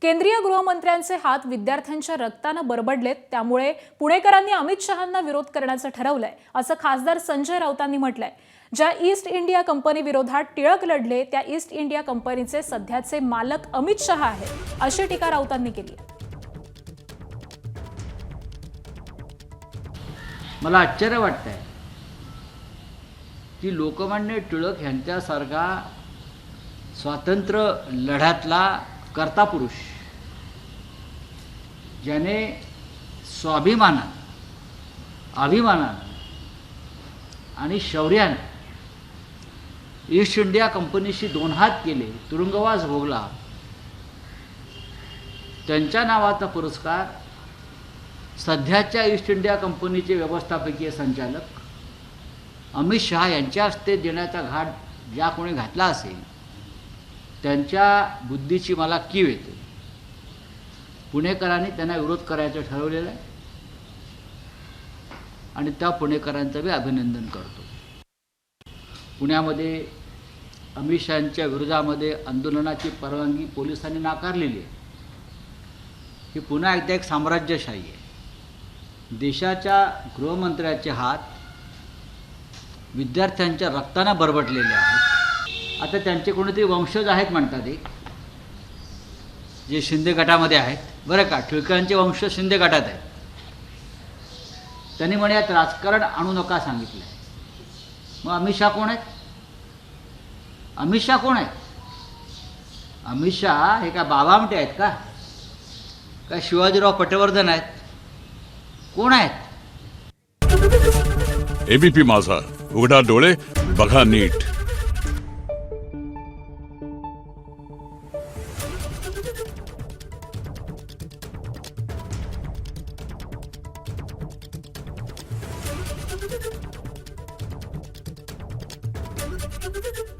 केंद्रीय गृहमंत्र्यांचे हात विद्यार्थ्यांच्या रक्तानं बरबडलेत, त्यामुळे पुणेकरांनी अमित शहांना विरोध करण्याचं ठरवलंय, असं खासदार संजय राऊतांनी म्हटलंय। ज्या ईस्ट इंडिया कंपनी विरोधात टिळक लढले, त्या ईस्ट इंडिया कंपनीचे सध्याचे मालक अमित शहा आहेत, अशी टीका राऊतांनी केली। मला आश्चर्य वाटतंय की लोकमान्य टिळक यांच्यासारखा स्वातंत्र्य लढ्यातला कर्ता पुरुष, ज्याने स्वाभिमानानं, अभिमानानं आणि शौर्यानं ईस्ट इंडिया कंपनीशी दोन हात केले, तुरुंगवास भोगला, त्यांच्या नावाचा पुरस्कार सध्याच्या ईस्ट इंडिया कंपनीचे व्यवस्थापकीय संचालक अमित शहा यांच्या हस्ते देण्याचा घाट ज्या कोणी घातला असेल, त्यांच्या बुद्धीची मला कीव येते। पुणेकरांनी त्यांना विरोध करायचं ठरवलेलं आहे आणि त्या पुणेकरांचं मी अभिनंदन करतो। पुण्यामध्ये अमित शहांच्या विरोधामध्ये आंदोलनाची परवानगी पोलिसांनी नाकारलेली आहे। ही पुन्हा एकदा एक साम्राज्यशाही आहे। देशाच्या गृहमंत्र्याचे हात विद्यार्थ्यांच्या रक्तानं बरबटलेले आहेत। आता त्यांचे कोणीतरी वंशज आहेत म्हणतात, एक जे शिंदे गटामध्ये आहेत, बरं का, टिळकांचे वंशज शिंदे गटात आहेत। त्यांनी म्हणे यात राजकारण आणू नका सांगितलं आहे। मग अमित शहा कोण आहेत? अमित शहा कोण आहेत? अमित शहा हे का बाबा आमटे आहेत का? काय शिवाजीराव पटवर्धन आहेत? कोण आहेत? एबीपी माझा, उघडा डोळे बघा नीट। Thank you.